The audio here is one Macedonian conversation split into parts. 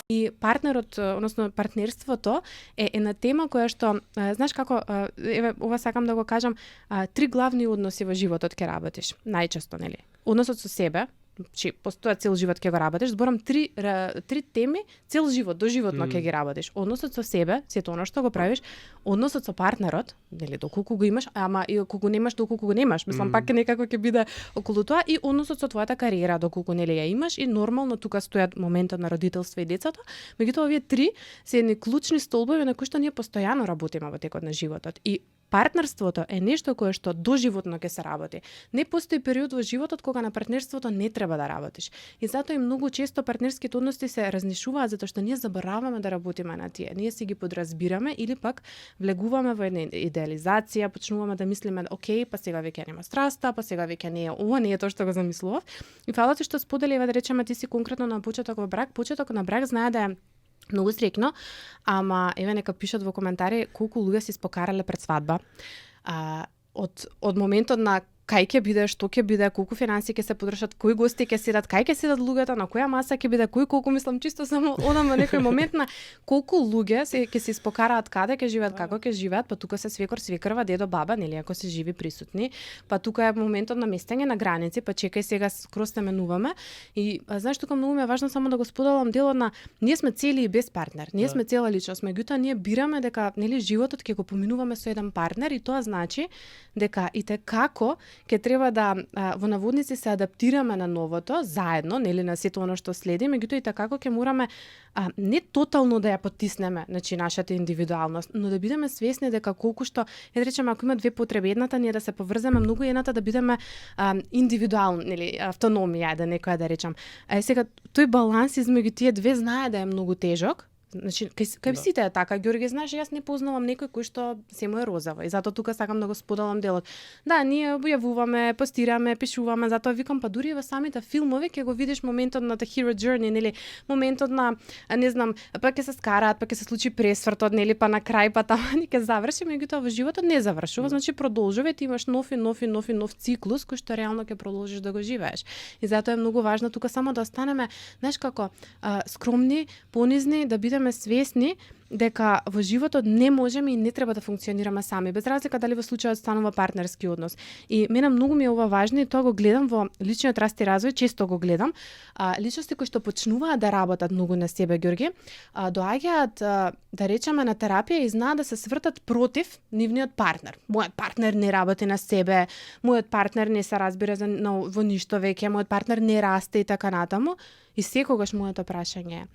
И партнерот, односно партнерството е една тема која што, знаеш како, еве ова сакам да го кажам, 3 главни односи во животот ќе работиш, најчесто, нели? Односот со себе, че постоја цел живот ќе го работиш, зборам три теми, цел живот, доживотно ќе ги работиш. Односот со себе, сето она што го правиш, односот со партнерот, нели, доколку го имаш, ама и кога го немаш, доколку го немаш, мислам пак некако ќе биде околу тоа, и односот со твојата кариера, доколку нели ја имаш, и нормално тука стојат моментот на родителство и децата, меѓутоа овие 3 се едни клучни столбови на кои што ние постојано работиме во текот на животот. И партнерството е нешто кое што доживотно ќе се работи. Не постои период во животот кога на партнерството не треба да работиш. И затоа и многу често партнерските односи се разнишуваат затоа што ние забораваме да работиме на тие. Ние си ги подразбираме или пак влегуваме во една идеализација, почнуваме да мислиме, окей, па сега веќе нема страста, па сега веќе не е ова, не е тоа што го замислував. И фала ти што сподели, да речеме, ти си конкретно на почеток во брак. Почеток на брак знае да е многу стрекно, ама еве нека пишат во коментари колку луѓе се испокарале пред свадба. Од моментот на кај ќе биде, што ќе биде, колку финансии ќе се подршат, кои гости ќе седат, кај ќе седат луѓето, на која маса ќе биде, кој колку, мислам, чисто само одам во некој момент на колку луѓе ќе се испокараат каде ќе живеат, како ќе живеат, па тука се свекор, свекрва, дедо, баба, нели, ако се живи присутни, па тука е моментот на местење на граници, па чекај сега скроз те менуваме. И знаеш, тука многу ми е важно само да го споделам делот на ние сме цели и без партнер, ние сме цела личност, меѓутоа ние бираме дека нели животот ќе го поминуваме со еден партнер, и тоа значи дека и те како ќе треба да во наводници се адаптираме на новото заедно, нели, на сето оно што следи, меѓутоа и така ќе мораме не тотално да ја потиснеме, значи нашата индивидуалност, но да бидеме свесни дека колку што, да речеме, ако има две потреби, едната ние да се поврземе многу, едната да бидеме индивидуални, нели, автономија, да некоја да речам. Сега тој баланс измеѓу тие две знае да е многу тежок. Значи, кај сите е така, Ѓорги, знаеш, јас не познавам некој кој што се му е розово, и затоа тука сакам да го споделам делот. Да, ние објавуваме, постираме, пишуваме, затоа викам, па дури во самите филмови ќе го видиш моментот на the hero journey, нели, моментот на, не знам, па ќе се скараат, па ќе се случи пресвртот, нели, па на крај, па таму ќе заврши, меѓутоа во животот не завршува, значи продолжува, ти имаш нов циклус кој што реално ќе продолжиш да го живееш. И затоа е многу важно тука само да останеме, знаеш како, скромни, понизни, да бидеме свесни дека во животот не можеме и не треба да функционираме сами, без разлика дали во случајот станува партнерски однос. И мене многу ми е ова важно и тоа го гледам во личниот раст и развој, често го гледам. Личности кои што почнуваат да работат многу на себе, Ѓорги, доаѓаат, да речеме, на терапија и знаат да се свртат против нивниот партнер. Мојот партнер не работи на себе, мојот партнер не се разбира во ништо веќе, мојот партнер не расте и така натаму. И секогаш моето прашање е: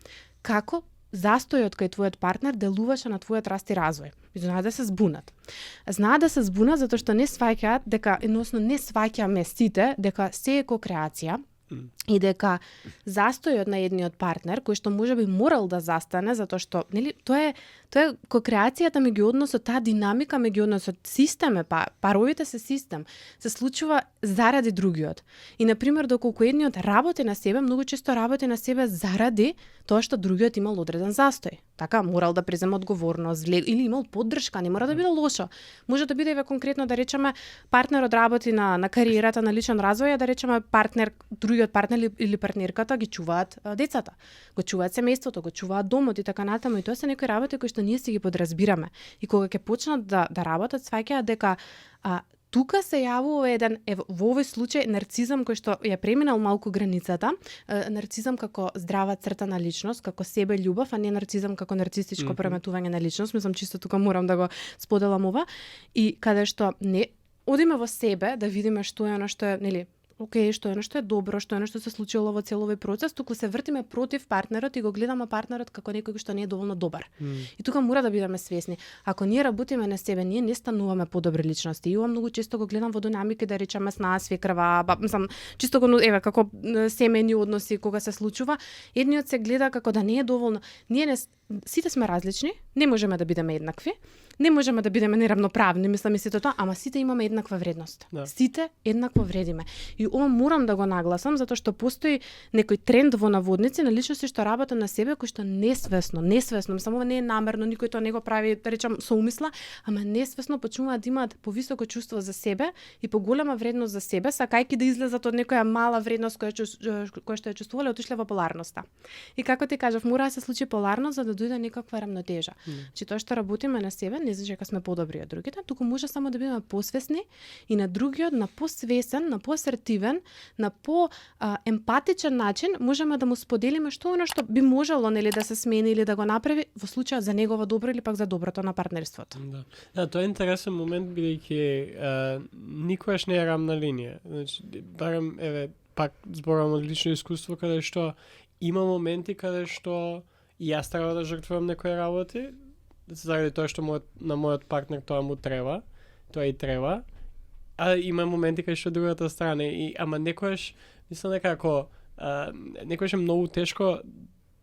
како застојот кај твојот партнер делуваше на твојот раст и развој? Знаат да се збунат. Знаат да се збунат затоа што не сваќаат дека, едносно не сваќаме сите дека се е кокреација, и дека застојот на едниот партнер, кој што можеби морал да застане, затоа што, нели, тоа е кокреацијата меѓу односот, таа динамика меѓу односот, системе, паровите се систем, се случува заради другиот. И, например, доколку едниот работи на себе, многу често работи на себе заради тоа што другиот имал одреден застој. Така, морал да преземе одговорност, или имал поддршка, не мора да биде лошо. Може да биде конкретно, да речеме, партнерот работи на кариерата, на личен развој, да речеме другиот партнер или партнерката ги чуваат децата, го чуваат семејството, го чуваат домот и така натаму, и тоа се некои работи кои што ние си ги подразбираме. И кога ќе почнат да работат, сваќаат дека тука се јавува еден, во овој случај, нарцизам кој што ја преминал малку границата, нарцизам како здрава црта на личност, како себе љубов, а не нарцизам како нарцистичко преметување на личност. Мислам, чисто тука морам да го споделам ова. И каде што не одиме во себе да видиме што е оно што е, нели, окей, што е оно што е добро, што е оно што се случило во цел овој процес, туку се вртиме против партнерот и го гледаме партнерот како некој што не е доволно добар. И тука мора да бидеме свесни. Ако ние работиме на себе, ние не стануваме подобри личности. И ова многу често го гледам во динамики, да речеме, сна, свекрва, мислам, чисто го, еве, како семејни односи кога се случува, едниот се гледа како да не е доволно. Ние не, сите сме различни, Не можеме да бидеме еднакви, не можеме да бидеме неравноправни, мислам и сето тоа, ама сите имаме еднаква вредност. Да. Сите еднакво вредиме. И ова морам да го нагласам, затоа што постои некој тренд во наводници на личности што работат на себе, кои што несвесно, мислам, ова не е намерно, никој тоа не го прави, да речам, со умисла, ама несвесно почнуваат да имаат повисоко чувство за себе и поголема вредност за себе, сакајќи да излезат од некоја мала вредност која што ја чувствувале, отишле во поларноста. И како ти кажав, мора да се случи поларност за да дојде некаква рамнотежа. Че тоа што работиме на себе, не значи дека сме подобри од другите, туку може само да бидеме посвесни и на другиот на посвесен, на поасертивен, на емпатичен начин можеме да му споделиме што оно што би можело нели да се смени или да го направи во случајот за негово добро или пак за доброто на партнерството. Да, тоа е интересен момент бидејќи никогаш не е рамна линија. Значи барем пак зборувам од лично искуство каде што има моменти каде што и јас треба да жртвувам некои работи заради тоа што на мојот партнер тоа му треба, тоа и треба. А има моменти каде што другата страна ама некојаш мислам дека ако некојаш е многу тешко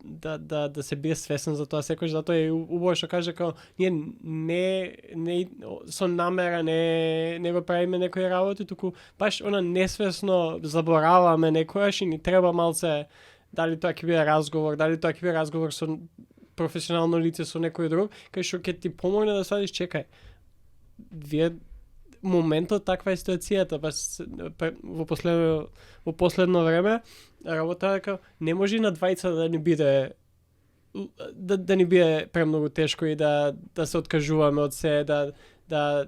да се биде свесен за тоа секојаш, затоа е убаво што каже како ние не со намера не го правиме некои работи, туку баш она несвесно забораваме некојаш и ни треба малце дали тоа ќе биде разговор со професионално лице со некој друг, кај што ќе ти помогне да сватиш, чекај. Вие моментот таква е ситуацијата, во последно време работа дека не може на двајца да ни биде да ни биде премногу тешко и да се откажуваме од се, да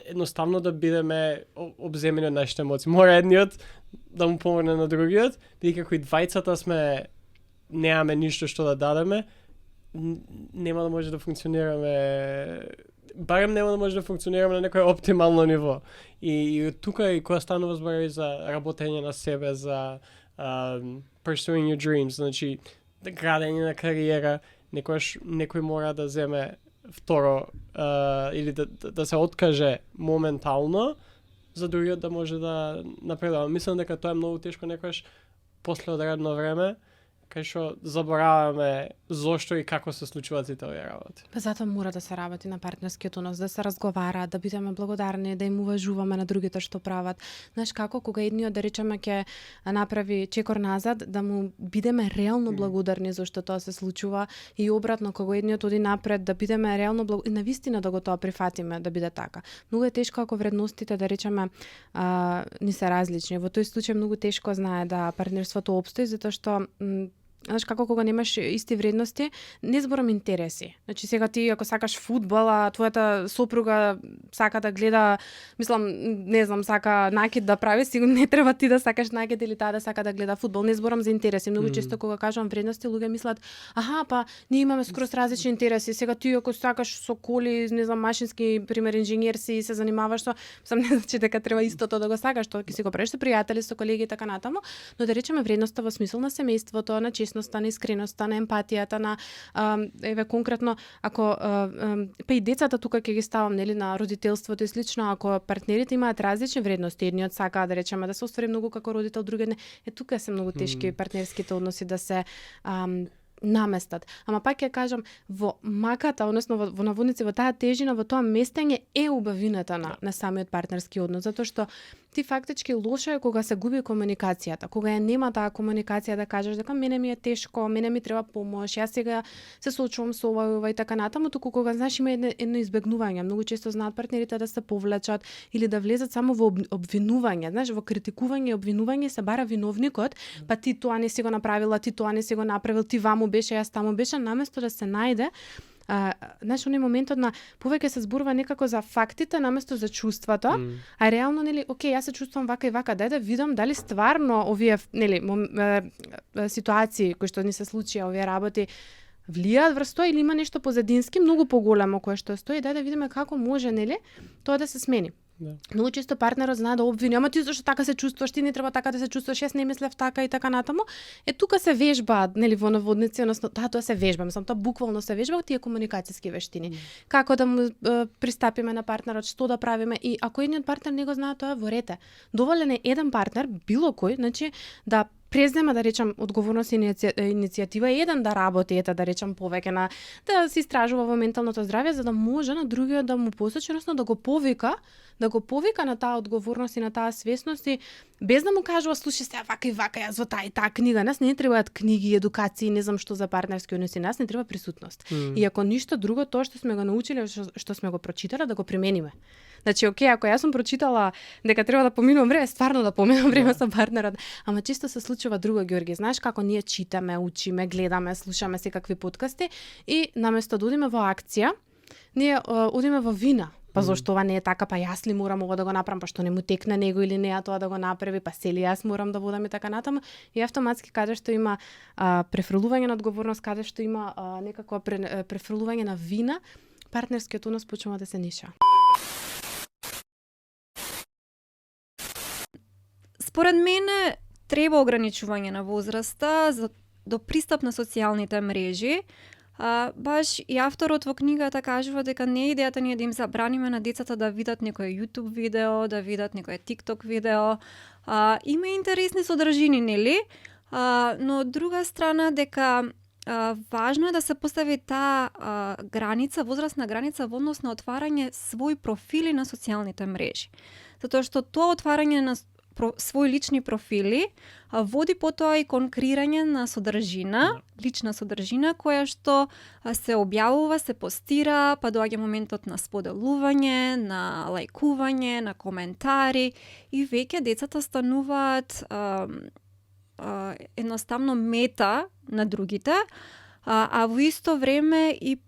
едноставно да бидеме обземени од нашите емоции. Мора едниот да му помогне на другиот, бидејќи ако и двајцата сме немаме ништо што да дадеме, нема да може да функционираме, барем нема да може да функционираме на некое оптимално ниво. И тука и кога станува збор за работење на себе, за pursuing your dreams, значи градење на кариера, некој мора да земе второ или да се откаже моментално за другиот да може да напредува. Мислам дека тоа е многу тешко некојаш после одредено време, кај што забораваме зошто и како се случуваат сите овие работи. Па затоа мора да се работи на партнерскиот однос, да се разговара, да бидеме благодарни, да им уважуваме на другите што прават. Знаеш како, кога едниот да речеме ќе направи чекор назад, да му бидеме реално благодарни зашто тоа се случува и обратно кога едниот оди напред, да бидеме реално и навистина да го тоа прифатиме да биде така. Многу е тешко ако вредностите да речеме ни се различни. Во тој случај многу тешко знае да партнерството опстои затоа што знаеш како кога немаш исти вредности, не зборам интереси. Значи сега ти ако сакаш фудбал, а твојата сопруга сака да гледа, мислам, не знам, сака накид да прави, сигурно не треба ти да сакаш накид или таа да сака да гледа фудбал. Не зборам за интереси. Многу често кога кажувам вредности, луѓе мислат, аха, па ние имаме скроз различни интереси. Сега ти ако сакаш со коли, не знам, машински, пример инженер си и се занимаваш со, сам не значи дека треба истото да го сакаш, тоа ќе си го правиш со пријатели, со колеги и така натаму, но да речеме вредноста во смисол на семејството, на честноста, на искреноста, на емпатијата, на конкретно ако па и децата тука ќе ги ставам нели на родителството и слично, ако партнерите имаат различни вредности, едниот сака да речеме да се оствари многу како родител, другиот не, тука се многу тешки партнерските односи да се наместат. Ама пак ќе кажам, во маката, односно во наводници, во таа тежина, во тоа местење е убавината на самиот партнерски однос, затоа што ти фактички лошо е кога се губи комуникацијата, кога ја нема таа комуникација да кажеш дека мене ми е тешко, мене ми треба помош, јас сега се соочувам со ова и така натаму, туку кога знаеш има едно избегнување, многу често знаат партнерите да се повлечат или да влезат само во обвинување, знаеш, во критикување и обвинување се бара виновникот, па ти тоа не си го направила, ти тоа не си го направил, ти ваму беше, јас таму беше, наместо да се најде знаеш, оној моментот на повеќе се зборува некако за фактите наместо за чувството, а реално нели, окей, јас се чувствувам вака и вака, дај да видам дали стварно овие нели ситуации кои што ни се случија, овие работи влијаат врз тоа или има нешто позадински многу поголемо кое што стои, дај да видиме како може нели тоа да се смени. Да. Многу често партнерот знае да обвини, ама ти зашто така се чувствуваш, ти не треба така да се чувствуваш, јас не мислев така и така натаму. Тука се вежба, нели, во наводници, односно тоа се вежба, мислам, тоа буквално се вежба тие комуникацијски вештини. Како да му пристапиме на партнерот, што да правиме и ако едниот партнер не го знае тоа, во рете. Доволен е еден партнер, било кој, значи да презема, да речам, одговорност и иницијатива еден да работи, да речам, повеќе на да се истражува во менталното здравје, за да може на другиот да му посочи, односно да го повика на таа одговорност и на таа свесност и без да му кажува слушај се вака и вака, јас во таа и таа книга, нас не требаат книги, едукации, не знам што за партнерски односи, нас не треба присутност. И ако ништо друго, тоа што сме го научиле, што сме го прочитале, да го примениме. Значи, окей, ако јас сум прочитала дека треба да поминувам време, стварно да поминувам време со партнерот. Ама често се случува друго, Ѓорги. Знаеш како ние читаме, учиме, гледаме, слушаме секакви подкасти и наместо да одиме во акција, ние одиме во вина. Па зошто ова не е така, па јас ли морам ова да го направам, па што не му текне него или неа тоа да го направи, па се ли јас морам да водам и така натаму. И автоматски каде што има префрлување на одговорност, каде што има некакво префрлување на вина, партнерскиот однос почнува да се ниша. Според мене треба ограничување на возраста до пристап на социјалните мрежи. Баш и авторот во книгата кажува дека не е идејата ние да им забраниме на децата да видат некој YouTube видео, да видат некој TikTok видео. Има интересни содржини, нели? Но од друга страна дека важно е да се постави таа граница, возрастна граница во однос на отварање своји профили на социјалните мрежи. Затоа што тоа отварање на своји лични профили води потоа и кон креирање на содржина, лична содржина која што се објавува, се постира, па доаѓа моментот на споделување, на лајкување, на коментари и веќе децата стануваат едноставно мета на другите, а во исто време и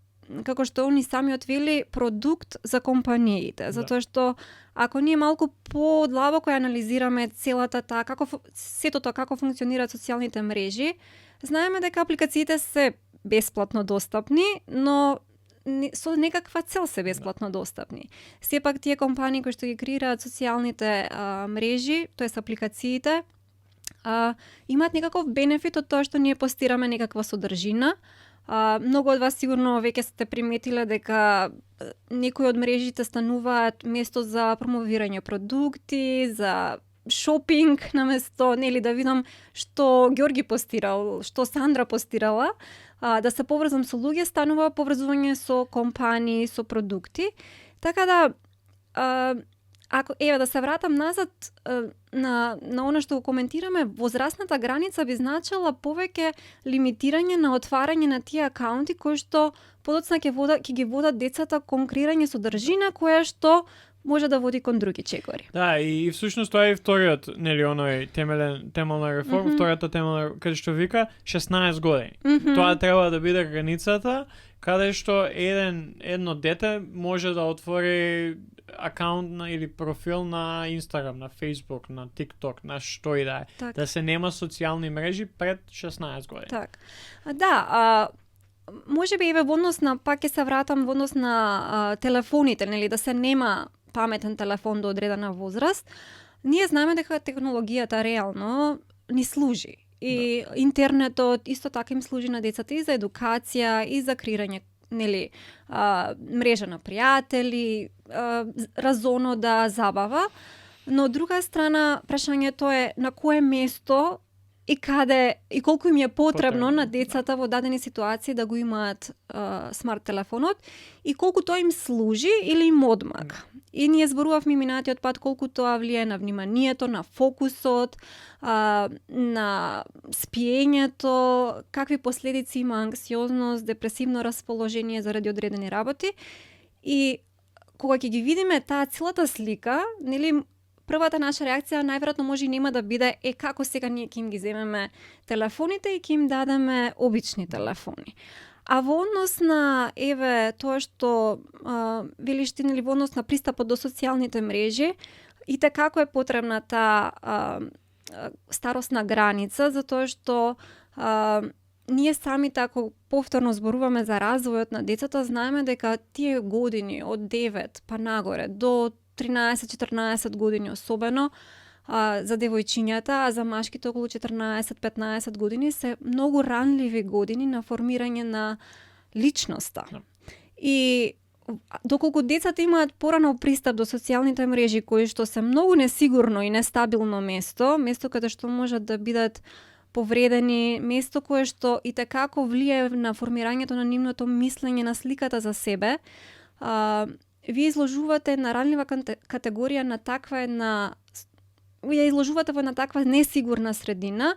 како што они сами отвели, продукт за компаниите. Затоа што ако ние малку подлабоко анализираме целата таа, сето тоа како функционираат социјалните мрежи, знаеме дека апликациите се бесплатно достапни, но со некаква цел се бесплатно достапни. Сепак тие компании кои што ги креираат социјалните мрежи, тоест апликациите, имаат некаков бенефит од тоа што ние постираме некаква содржина. Многу од вас сигурно веќе сте приметиле дека некои од мрежите стануваат место за промовирање продукти, за шопинг, наместо нели да видам што Ѓорги постирал, што Сандра постирала, да се поврзам со луѓе, станува поврзување со компании, со продукти. Така да ако да се вратам назад на она што го коментираме, возрастната граница би значила повеќе лимитирање на отварање на тие акаунти кои што подоцна ќе ги водат децата кон креирање содржина која што може да води кон други чекори. Да, и всушност тоа е вториот, нели, оној темелна реформа, втората темелна, каде што вика 16 години. Тоа треба да биде границата каде што едно дете може да отвори акаунт или профил на Instagram, на Facebook, на TikTok, на што и да е. Так. Да се нема социјални мрежи пред 16 години. Так. Да, може би во однос на, пак ќе се вратам во однос на телефоните, нели, да се нема паметен телефон до одредена возраст. Ние знаеме дека технологијата реално ни служи. И интернетот исто така им служи на децата и за едукација, и за креирање, нели, мрежа на пријатели, разонода, забава. Но од друга страна, прашањето е на кое место и каде и колку им е потребно на децата во дадени ситуации да го имаат смарт телефонот и колку тоа им служи или им одмага. И ние зборувавме минатиот пат колку тоа влијае на вниманието, на фокусот, на спиењето, какви последици има анксиозност, депресивно расположение заради одредени работи. И кога ќе ги видиме таа целата слика, нели, првата наша реакција најверојатно може и нема да биде како сега ние ќе им ги земеме телефоните и ќе им дадеме обични телефони. А во однос на тоа што велиш ти, нели, во однос на пристапот до социјалните мрежи, и како е потребна таа старосна граница, затоа што ние сами ако повторно зборуваме за развојот на децата, знаеме дека тие години од 9 па нагоре до 13-14 години особено за девојчињата, а за машките околу 14-15 години се многу ранливи години на формирање на личноста. И доколку децата имаат порано пристап до социјалните мрежи кои што се многу несигурно и нестабилно место каде што можат да бидат повредени, место кое што и tekako влие на формирањето на нивното мислење, на сликата за себе, вие изложувате на ранлива категорија на таква една, вие изложувате во на таква несигурна средина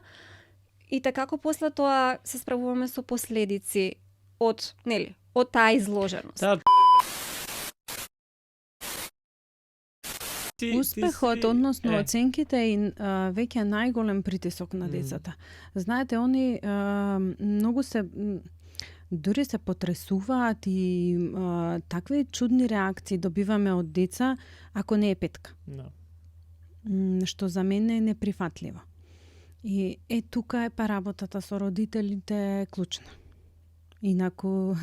и tekako после тоа се справуваме со последици од таа изложеност. Да. Успехот, односно оценките и веќе најголем притисок на децата. Знаете, они многу се дури се потресуваат и такви чудни реакции добиваме од деца ако не е 5. Да. Што за мене е неприфатливо. И тука е па работата со родителите клучна. Инаку,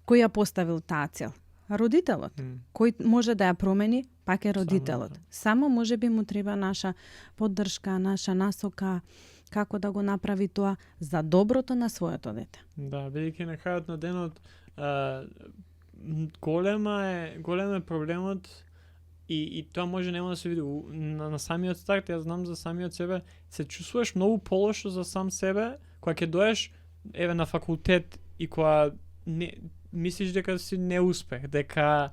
кој ја поставил таа цел? Родителот. Кој може да ја промени, пак е родителот. Само може би му треба наша поддршка, наша насока, како да го направи тоа за доброто на своето дете. Да, бидејќи на крајот на денот голем е проблемот и тоа може нема да се види на самиот старт. Јас знам за самиот себе, се чувствуваш многу полошо за сам себе кога ќе доеш на факултет и кога мислиш дека си неуспех, дека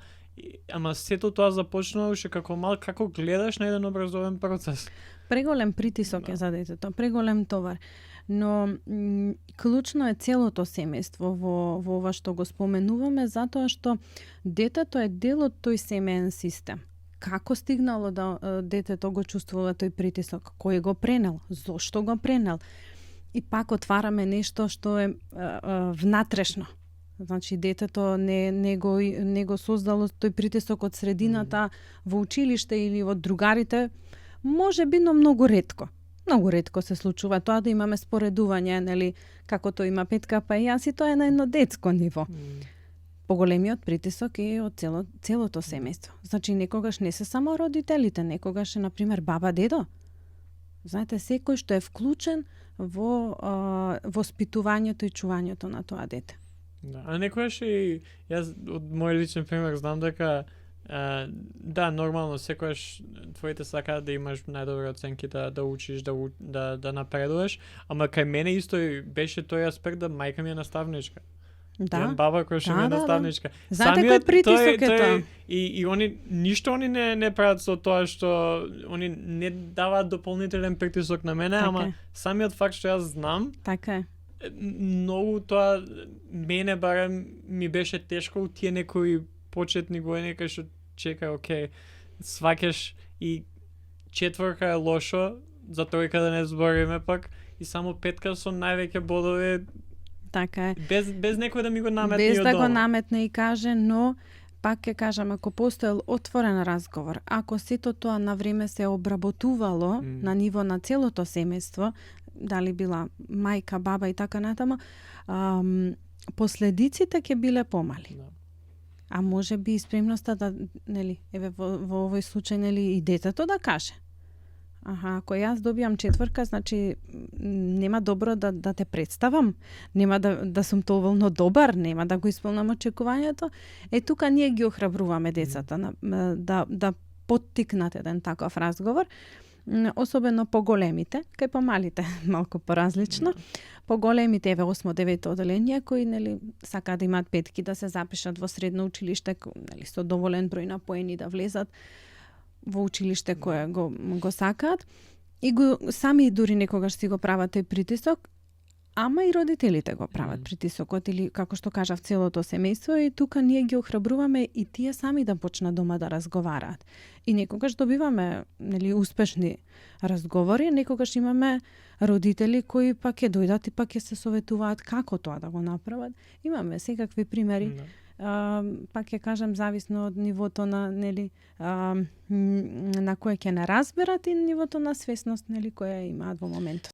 ама сето тоа започнува уште како мал, како гледаш на еден образовен процес. Преголем притисок е за детето, преголем товар. Но клучно е целото семејство во ова што го споменуваме, затоа што детето е дел од тој семеен систем. Како стигнало да детето го чувствува тој притисок? Кој го пренел? Зошто го пренел? И пак отвараме нешто што е внатрешно. Значи, детето не го создало тој притисок од средината во училиште или од другарите, може би, но многу ретко. Многу ретко се случува тоа да имаме споредување, нели, како тој има 5, па и јас, и тоа е на едно детско ниво. Поголемиот притисок е од целото семејство. Значи, некогаш не се само родителите, некогаш е, например, баба, дедо. Знаете, секој што е вклучен во воспитувањето и чувањето на тоа дете. Да, а некојаш и јас од мој личен пример знам дека да, нормално секојаш твоите сакаат да имаш најдобри оценки, да учиш, да напредуваш, ама кај мене исто беше тој аспект да мајка ми е наставничка. Да. Баба која што ми е наставничка. Знаете кој притисок е тоа? И они ништо не прават со тоа што они не даваат дополнителен притисок на мене, ама самиот факт што јас знам. Така е. Многу тоа мене барем ми беше тешко у тие некои почетни години кај што чекај, окей, сваќаш и 4 е лошо, за тројка да не збориме пак, и само 5 со највеќе бодови. Така е. Без некој да ми го наметне без од да дома. го наметне и каже, но пак ќе кажам, ако постоел отворен разговор, ако сето тоа на време се обработувало на ниво на целото семејство, дали била мајка, баба и така натаму, последиците ќе биле помали. Да. А може би спремноста да, нели, еве во овој случај, нели, и детето да каже. Ако јас добијам 4, значи нема добро да те представам, нема да сум доволно добар, нема да го исполнам очекувањето. Тука ние ги охрабруваме децата да поттикнат еден таков разговор, особено поголемите, кај помалите малку поразлично. Поголемите, еве 8-9 оделенија кои, нели, сакаат да имаат 5 да се запишат во средно училиште, нели, со доволен број на поени да влезат во училиште кое го сакаат, и го сами дури некогаш си го прават тој притисок, ама и родителите го прават притисокот, или како што кажав, целото семејство, и тука ние ги охрабруваме и тие сами да почнат дома да разговараат. И некогаш добиваме, нели, успешни разговори, некогаш имаме родители кои пак ќе дојдат и пак ќе се советуваат како тоа да го направат. Имаме секакви примери. Пак ќе кажам, зависно од нивото на, нели, на кое ќе не разберат и нивото на свесност, нели, која имаат во моментот.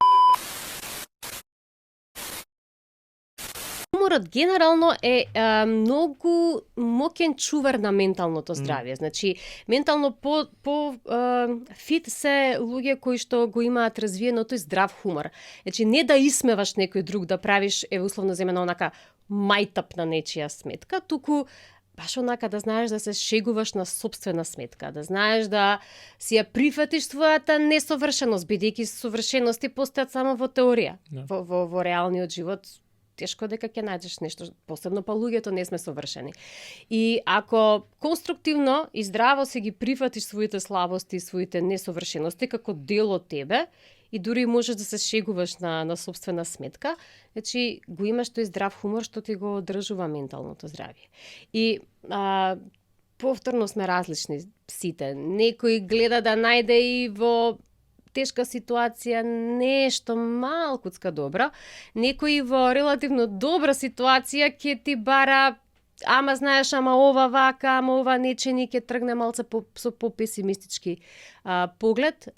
Хуморот генерално е многу моќен чувар на менталното здравје. Значи, ментално по фит се луѓе кои што го имаат развиено тој здрав хумор. Значи, не да исмеваш некој друг, да правиш, условно земено, онака мајтап на нечија сметка, туку баш онака да знаеш да се шегуваш на сопствена сметка, да знаеш да си ја прифатиш својата несовршеност, бидејќи совршености постојат само во теорија. Во реалниот живот тешко дека ќе најдеш нешто, посебно па луѓето не сме совршени. И ако конструктивно и здраво си ги прифатиш своите слабости, своите несовршености како дел од тебе, и дури можеш да се шегуваш на сопствена сметка, значи го имаш тој здрав хумор што ти го одржува менталното здравје. И повторно сме различни сите. Некој гледа да најде и во тешка ситуација нешто малкуцка добро, некој во релативно добра ситуација ќе ти бара ама знаеш, ама ова вака, ама ова нечени, ќе тргне малце со попесимистички поглед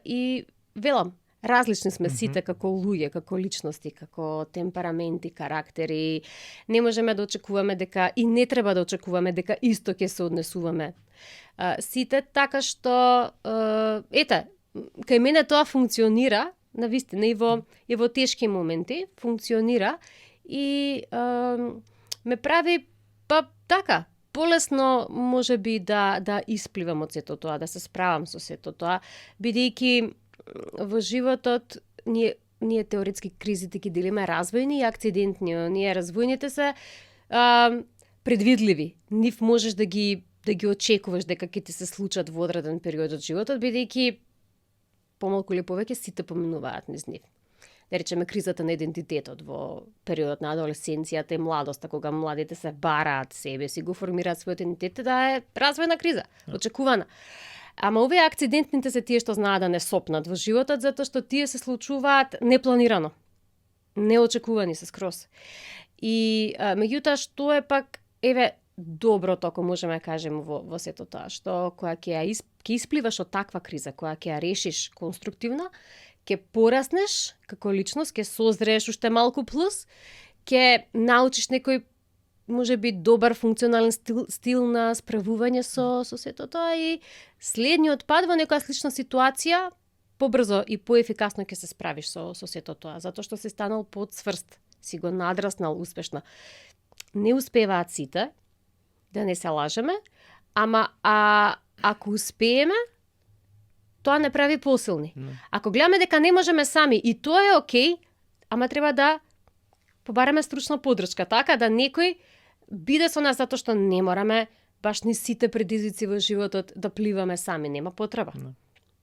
и велам, различни сме сите како луѓе, како личности, како темпераменти, карактери. Не можеме да очекуваме дека и не треба да очекуваме дека исто ќе се однесуваме сите, така што кај мене тоа функционира, навистина и во тешки моменти функционира и ме прави така полесно можеби да испливам од сето тоа, да се справам со сето тоа, бидејќи во животот ние теоретски кризите ги делиме развојни и акцидентни. Ние развојните се предвидливи. Нив можеш да ги очекуваш дека ќе ти се случат во одреден период од животот, бидејќи помалку или повеќе сите поминуваат низ нив. Да речеме кризата на идентитетот во периодот на адолесценцијата и младоста, кога младите се бараат себе си, го формираат својот идентитет, да е развојна криза, очекувана. Ама овие акцидентните се тие што знаат да не сопнат во животот, затоа што тие се случуваат непланирано. Неочекувани се скроз. И меѓутоа што е пак доброто, ако можеме да кажеме во сето тоа, што која ќе испливаш од таква криза, која ќе ја решиш конструктивно, ќе пораснеш како личност, ќе созрееш уште малку плюс, ќе научиш некој можеби добар функционален стил на справување со сето тоа и следниот пат во некоја слична ситуација побрзо и поефикасно ќе се справиш со сето тоа, затоа што си станал подсврст, си го надраснал успешно. Не успеваат сите, да не се лажеме, ама ако успееме, тоа не прави посилни. Ако гледаме дека не можеме сами и тоа е окей, ама треба да побараме стручна подршка, така да некој биде со нас, затоа што не мораме баш ни сите предизвици во животот да пливаме сами, нема потреба.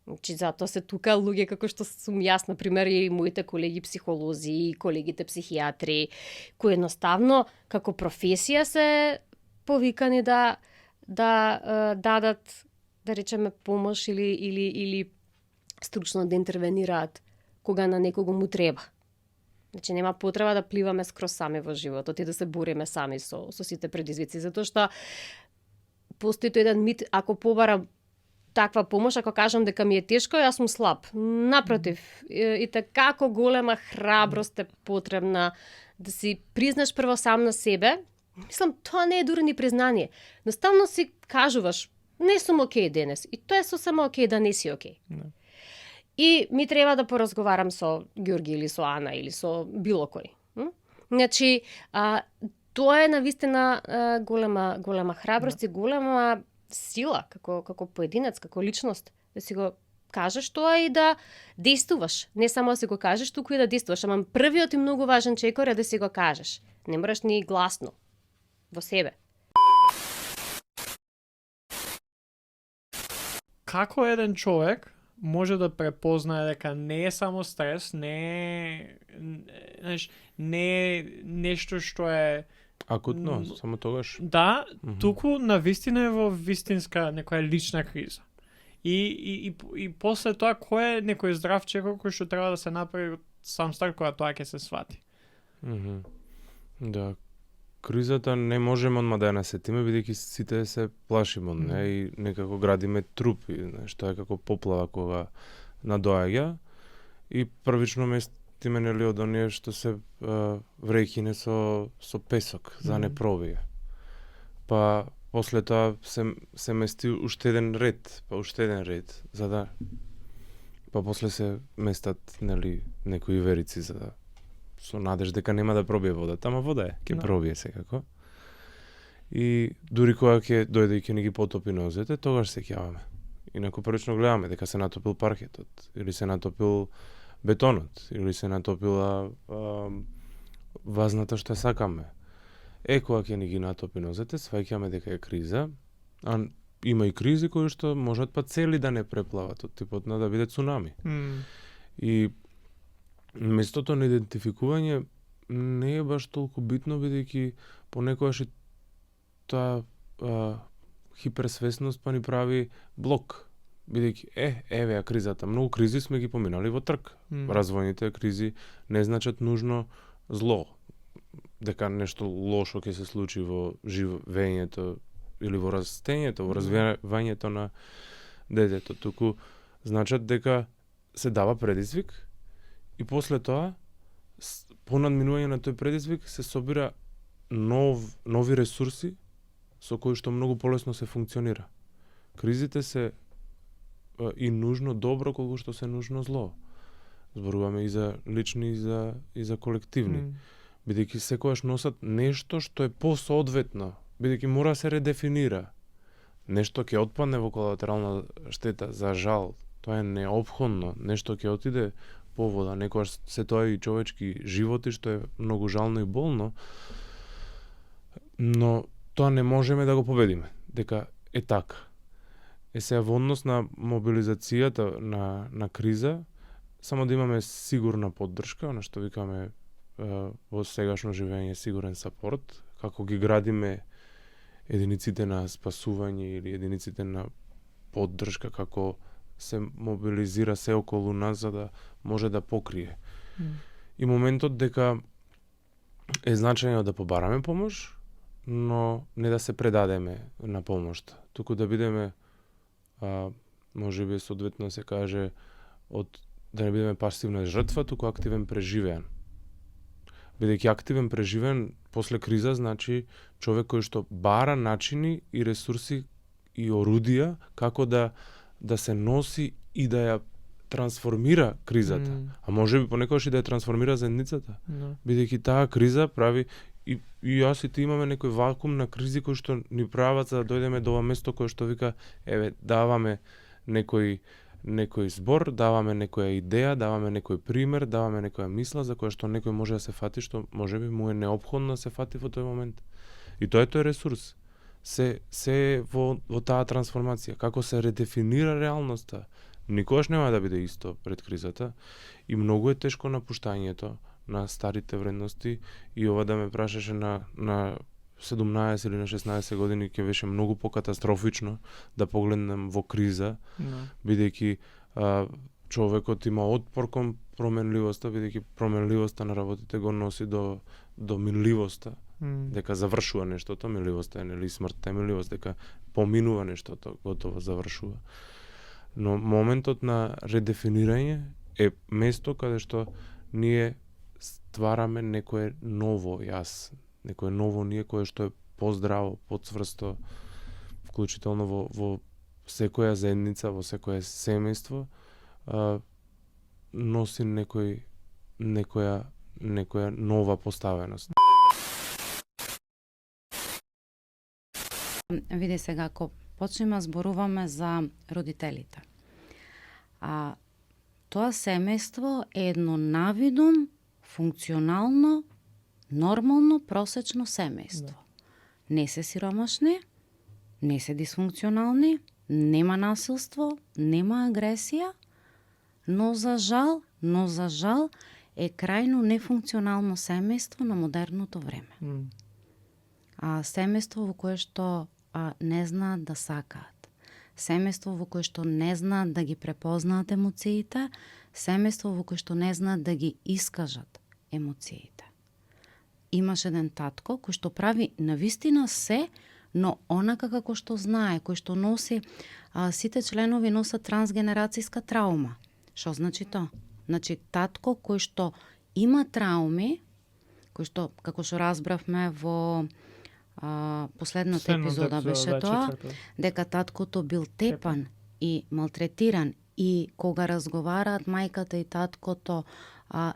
Значи, затоа се тука луѓе како што сум јас, например, и моите колеги психолози, и колегите психијатри, кои едноставно како професија се повикани да дадат, да речеме, помош или стручно да интервенираат кога на некого му треба. Значи, нема потреба да пливаме скроз сами во животот и да се бориме сами со сите предизвици, затоа што постои тој еден мит, ако побарам таква помош, ако кажам дека ми е тешко, јас сум слаб. Напротив, и така како голема храброст е потребна да си признаш прво сам на себе. Мислам, тоа не е дури ни признание. Наставно си кажуваш, не сум окей денес. И тоа е сосема окей да не си окей. И ми треба да поразговарам со Георги или со Ана или со било кој. Значи, тоа е навистина голема храброст и голема сила како поединец, како личност, да си го кажеш тоа и да действуваш. Не само да си го кажеш, туку и да действуваш. Ама првиот и многу важен чекор е да си го кажеш. Не мораш ни гласно во себе. Како еден човек може да препознае дека не е само стрес, не е нешто што е акутно, само тогаш. Да, туку навистина е во вистинска некоја лична криза. И после тоа кој е некој здрав чекор кој што треба да се направи сам старт кога тоа ќе се свати. Да, кризата не можеме одма да ја насетиме, бидејќи сите се плашиме од неа и некако градиме трупи, што е како поплава кога надоаѓа и првично местиме нели од оние што се вреќине со песок за не пробија. Па после тоа се мести уште еден ред, за да па после се местат нели некои верици за да со надеж дека нема да пробие водата, ама вода е, ќе пробие секако. и дури кога ќе дојде и ќе ни ги потопи нозете, тогаш се ќаваме. Инаку првично гледаме дека се натопил паркетот, или се натопил бетонот, или се натопила вазната што сакаме. Кога ќе ни ги натопи нозете, сваќаме дека е криза, а има и кризи кои што можат па цели да не преплават, од типот на да биде цунами. И местото на идентификување не е баш толку битно, бидејќи понекогаш и таа хиперсвесност па ни прави блок. Бидејќи, еве ја кризата. Многу кризи сме ги поминали во трк. Развојните кризи не значат нужно зло. Дека нешто лошо ќе се случи во живењето или во растењето, во развивањето на детето. Туку значат дека се дава предизвик и после тоа, по надминување на тој предизвик, се собира нови ресурси со кои што многу полесно се функционира. Кризите се и нужно добро колку што се нужно зло. Зборуваме и за лични и за колективни. Бидејќи секогаш носат нешто што е посоодветно, бидејќи мора се редефинира. Нешто ќе отпадне во колатерална штета, за жал, тоа е неопходно, нешто ќе отиде по вода, некогаш се тоа и човечки животи, што е многу жално и болно, но тоа не можеме да го победиме, дека е така. Сега во однос на мобилизацијата на криза, само да имаме сигурна поддршка, она што викаме во сегашно живење сигурен сапорт, како ги градиме единиците на спасување или единиците на поддршка, како се мобилизира се околу нас за да може да покрие. И моментот дека е значајно да побараме помош, но не да се предадеме на помошта, туку да бидеме можеби соодветно се каже да не бидеме пасивна жртва, туку активен преживеан. Бидејќи активен преживеан после криза значи човек кој што бара начини и ресурси и орудија како да се носи и да ја трансформира кризата. А можеби понекогаш и да ја трансформира заедницата. Бидејќи таа криза прави и јас и ти имаме некој вакуум на кризи кои што ни прават за да дојдеме до ова место кое што вика, еве, даваме некој збор, даваме некоја идеја, даваме некој пример, даваме некоја мисла за која што некој може да се фати, што можеби му е неопходно да се фати во тој момент. И тоа е тој ресурс. Се во таа трансформација, како се редефинира реалноста. Никогаш нема да биде исто пред кризата и многу е тешко напуштањето на старите вредности и ова да ме прашаше на 17 или на 16 години ќе беше многу покатастрофично да погледнем во криза, бидејќи човекот има отпор кон променливоста, бидејќи променливоста на работите го носи до минливоста, дека завршува нештото, минливоста е нели смртта е минливост, дека поминува нештото, готово завршува. Но моментот на редефинирање е место каде што ние ствараме некое ново јас, некое ново ние кое што е поздраво, поцврсто, вклучително во секоја заедница, во секое семејство, носи некоја нова поставеност. Види сега, ако почнеме зборуваме за родителите. Тоа семејство е едно навидум, функционално, нормално, просечно семејство. Не се сиромашни, не се дисфункционални, нема насилство, нема агресија, но за жал е крајно нефункционално семејство на модерното време. Семејство во кое што не знаат да сакаат. Семејство во кое што не знаат да ги препознаат емоциите, семејство во кое што не знаат да ги искажат емоциите. Имаш еден татко кој што прави навистина се, но онака како што знае, кој што носи, сите членови носат трансгенерацијска траума. Што значи тоа? Значи татко кој што има трауми, кој што, како што разбравме во последната епизода беше тоа, дека таткото бил тепан и малтретиран и кога разговараат мајката и таткото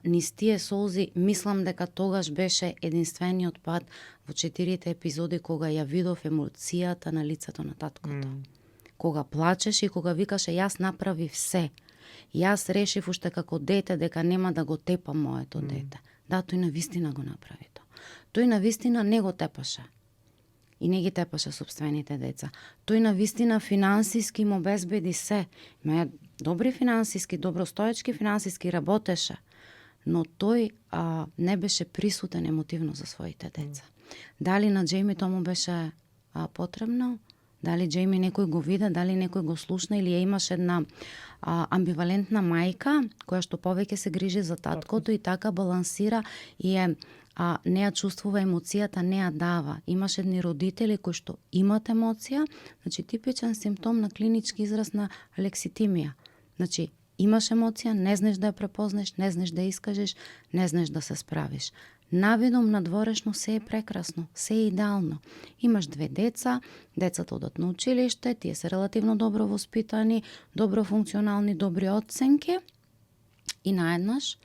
низ тие солзи, мислам дека тогаш беше единствениот пат во 4 епизоди кога ја видов емоцијата на лицето на таткото. Кога плачеше и кога викаше јас направив се. Јас решив уште како дете дека нема да го тепам моето дете. Да, тој навистина го направи тоа. Тој навистина не го тепаше. И не ги тепаше собствените деца. Тој навистина финансиски му обезбеди се. Има добри финансиски, добростоечки финансиски работеше. Но тој не беше присутен емотивно за своите деца. Дали на Джейми тоа му беше потребно? Дали Джейми некој го виде, дали некој го слушна или ја имаше една амбивалентна мајка која што повеќе се грижи за таткото и така балансира и не ја чувствува емоцијата, не ја дава. Имаше едни родители кои што имат емоција, значи типичен симптом на клинички израз на алекситимија. Значи имаш емоција, не знаеш да ја препознеш, не знаеш да ја искажеш, не знаеш да се справиш. Навидом надворешно се е прекрасно, се е идеално. Имаш 2 деца, децата одат на училиште, тие се релативно добро воспитани, добро функционални, добри оценки и наеднаш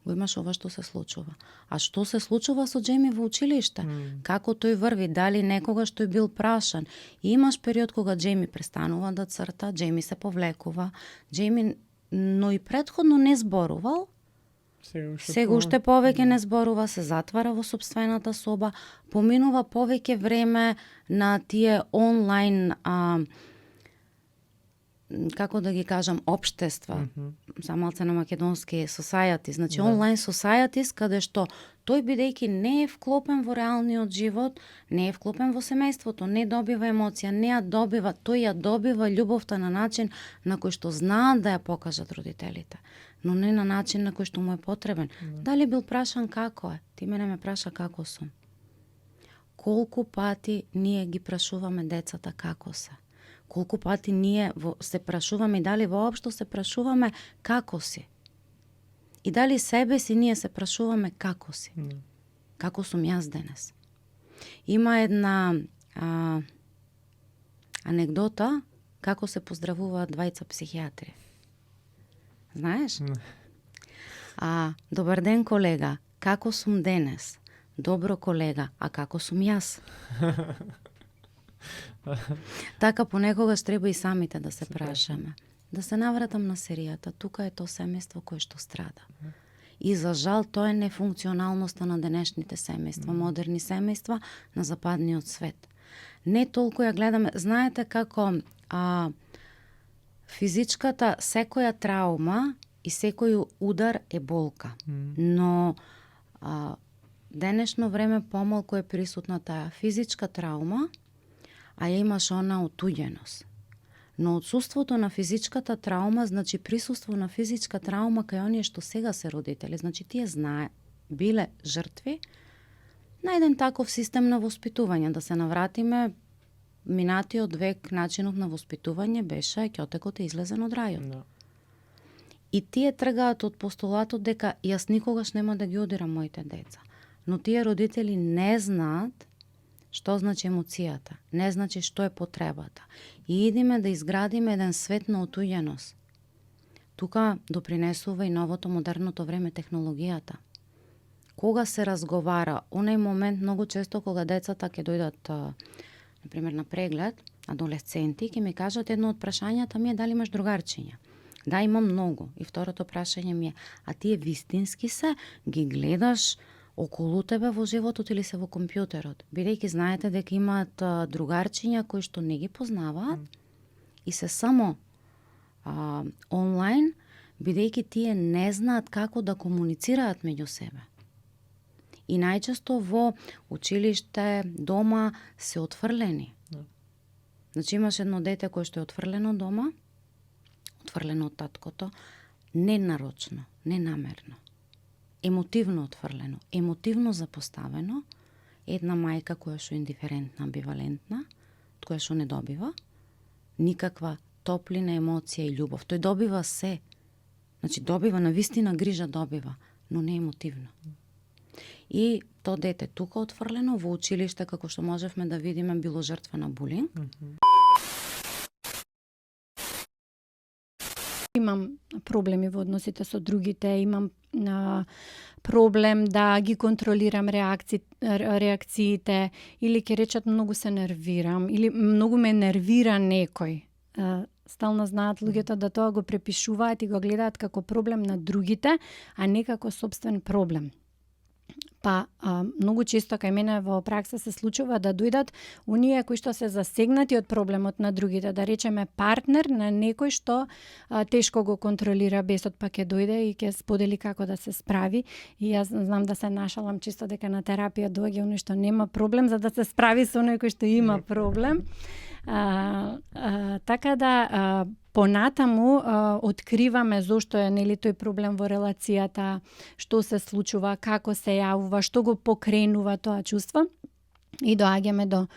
го имаш ова што се случува. А што се случува со Джейми во училиште? Како тој врви? Дали некогаш тој бил прашан? И имаш период кога Джейми престанува да црта, Джейми се повлекува, Джейми, но и претходно не зборувал, сега уште повеќе не зборува, се затвара во собствената соба, поминува повеќе време на тие онлайн, како да ги кажам, општества, самалце на македонски society, значи онлайн societies, каде што тој бидејќи не е вклопен во реалниот живот, не е вклопен во семејството, не добива емоција, не ја добива, тој ја добива љубовта на начин на кој што знаат да ја покажат родителите, но не на начин на кој што му е потребен. Дали бил прашан како е? Ти мене ме праша како сум. Колку пати ние ги прашуваме децата како се? Колку пати ние се прашуваме и дали воопшто се прашуваме како си? И дали себе си ние се прашуваме како си? Како сум јас денес? Има една анегдота како се поздравуваат двајца психијатри. Знаеш? Добар ден, колега. Како сум денес? Добро, колега. А како сум јас? Така понекогаш треба и самите да се прашаме. Да се навратам на серијата. Тука е тоа семејство кое што страда. И за жал тоа е нефункционалноста на денешните семејства, модерни семејства на западниот свет. Не толку ја гледаме, знаете како физичката, секоја траума и секој удар е болка. Но денешно време помалку е присутна таа физичка траума, а ја имаш она отуѓеност. Но отсуството на физичката траума, значи присуство на физичка траума кај оние што сега се родители, значи тие биле жртви на еден таков систем на воспитување. Да се навратиме, минатиот век начинот на воспитување беше ќотекот е излезен од рајот. И тие тргаат од постулатот дека јас никогаш нема да ги одирам моите деца. Но тие родители не знаат што значи емоцијата, не значи што е потребата. И идиме да изградиме еден свет на отуѓеност. Тука допринесува и новото модерното време технологијата. Кога се разговара, онај момент многу често кога децата ќе дојдат, например, на преглед, адолесценти, ќе ми кажат едно од прашањата ми е дали имаш другарчиња. Да, имам многу. И второто прашање ми е, а тие вистински се ги гледаш околу тебе во животот или се во компјутерот, бидејќи знаете дека имаат другарчиња кои што не ги познаваат и се само онлайн, бидејќи тие не знаат како да комуницираат меѓу себе. И најчесто во училиште, дома се отфрлени. Значи имаш едно дете кое што е отфрлено дома, отфрлено од таткото, ненарочно, ненамерно. Емотивно отфрлено, емотивно запоставено, една мајка која што е индиферентна, амбивалентна, од која што не добива никаква топлина, емоција и љубов. Тој добива се. Значи добива, навистина грижа добива, но не емотивно. И то дете тука отфрлено во училиште, како што можевме да видиме, било жртва на булинг. Имам проблеми во односите со другите, имам проблем да ги контролирам реакциите, или ќе речат многу се нервирам, или многу ме нервира некој. Стално знаат луѓето да тоа го препишуваат и го гледаат како проблем на другите, а не како собствен проблем. Па многу често кај мене во пракса се случува да дојдат оние кои што се засегнати од проблемот на другите, да речеме партнер на некој што тешко го контролира бесот, па ќе дојде и ќе сподели како да се справи. И јас знам да се нашалам чисто дека на терапија доаѓа оној што нема проблем за да се справи со некој што има проблем. Така да понатаму откриваме зошто е тој проблем во релацијата, што се случува, како се јавува, што го покренува тоа чувство. И доаѓаме до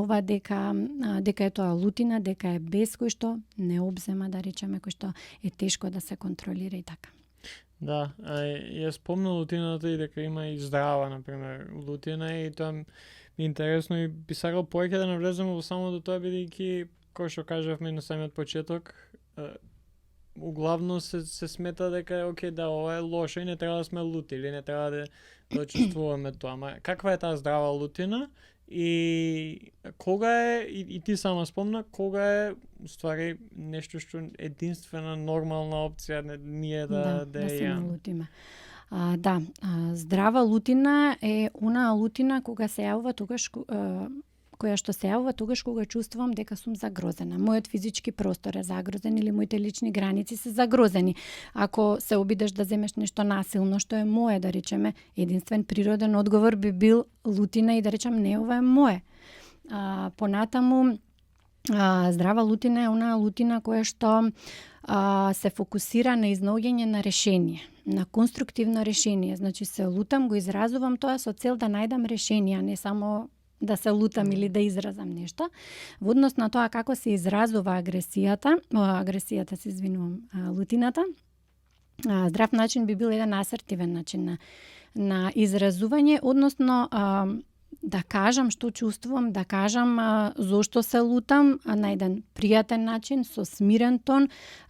ова дека е тоа лутина, дека е бес кој што не обзема, да речеме, кој што е тешко да се контролира и така. Да, ја спомнал лутината и дека има и здрава, например, лутина, и тоа ми е интересно и би сакал повеќе да навлеземе во самото тоа, бидејќи, кој што кажавме на самиот почеток, углавно се смета дека е окей, да, ова е лошо и не треба да сме лути, или не треба да чувствуваме тоа. Ма каква е таа здрава лутина и кога е, и ти сама спомна, кога е уствари нешто што единствена нормална опција ние да се лутиме. Здрава лутина е онаа лутина кога се јавува тогаш која што се јавува тогаш кога чувствувам дека сум загрозена. Мојот физички простор е загрозен или моите лични граници се загрозени. Ако се обидеш да земеш нешто насилно што е мое, да речеме, единствен природен одговор би бил лутина и да речам не, ова е мое. Понатаму здрава лутина е онаа лутина која што се фокусира на изнаоѓање на решение, на конструктивно решение. Значи се лутам, го изразувам тоа со цел да најдам решение, не само да се лутам или да изразам нешто. Во однос на тоа како се изразува лутината, здрав начин би бил еден асертивен начин на изразување, односно да кажам што чувствувам, да кажам зошто се лутам на еден пријатен начин, со смирен тон,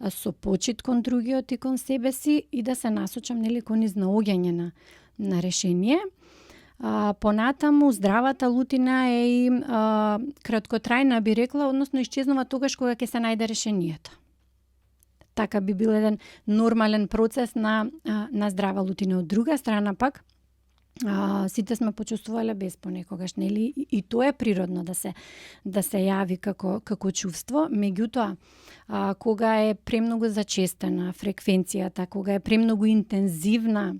со почит кон другиот и кон себе си, и да се насочам кон изнаоѓање на решение. Понатаму, здравата лутина е и краткотрајна, би рекла, односно исчезнува тогаш кога ќе се најде решението. Така би бил еден нормален процес на здрава лутина. Од друга страна пак, сите сме почувствувале бес понекогаш, нели? И тоа е природно да се јави како чувство, меѓутоа кога е премногу зачестена фреквенцијата, кога е премногу интензивна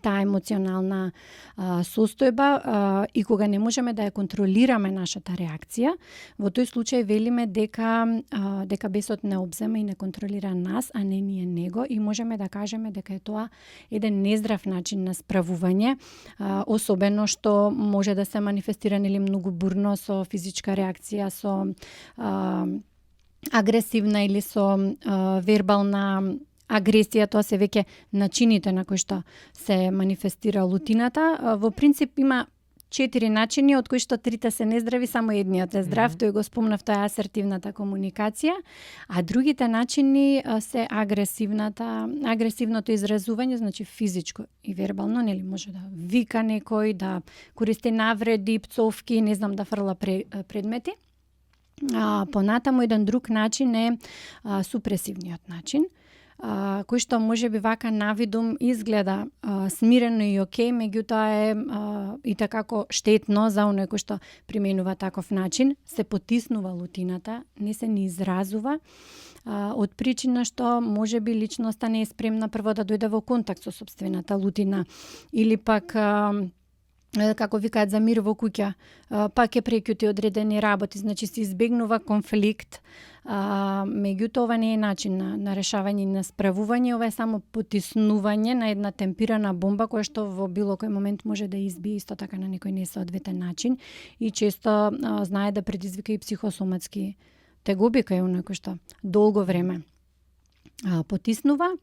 таа емоционална состојба и кога не можеме да ја контролираме нашата реакција, во тој случај велиме дека бесот не обзема и не контролира нас, а не ние него, и можеме да кажеме дека е тоа еден нездрав начин на справување, особено што може да се манифестира многу бурно со физичка реакција, со агресивна или со вербална агресија. Тоа се веќе начините на кои што се манифестира лутината. Во принцип има 4 начини, од кои што 3 се нездрави, само едниот е здрав, тој го спомнав, тоа е асертивната комуникација, а другите начини се агресивното изразување, значи физичко и вербално, нели, може да вика некој, да користи навреди, пцовки, не знам, да фрла предмети. Понатаму еден друг начин е супресивниот начин, кој што може би вака навидум изгледа смирено и окей, меѓутоа е и такако штетно за оној кој што применува таков начин. Се потиснува лутината, не се ни изразува, од причина што може би личноста не е спремна прво да дојде во контакт со сопствената лутина, или пак како викаат за мир во куќа, пак ќе прекјути одредени работи, значи се избегнува конфликт. Меѓутоа ова не е начин на решавање и на справување, ова е само потиснување на една темпирана бомба која што во било кој момент може да избие исто така на некој несоодветен начин и често знае да предизвика и психосоматски тегоби кај оној кој што долго време потиснува.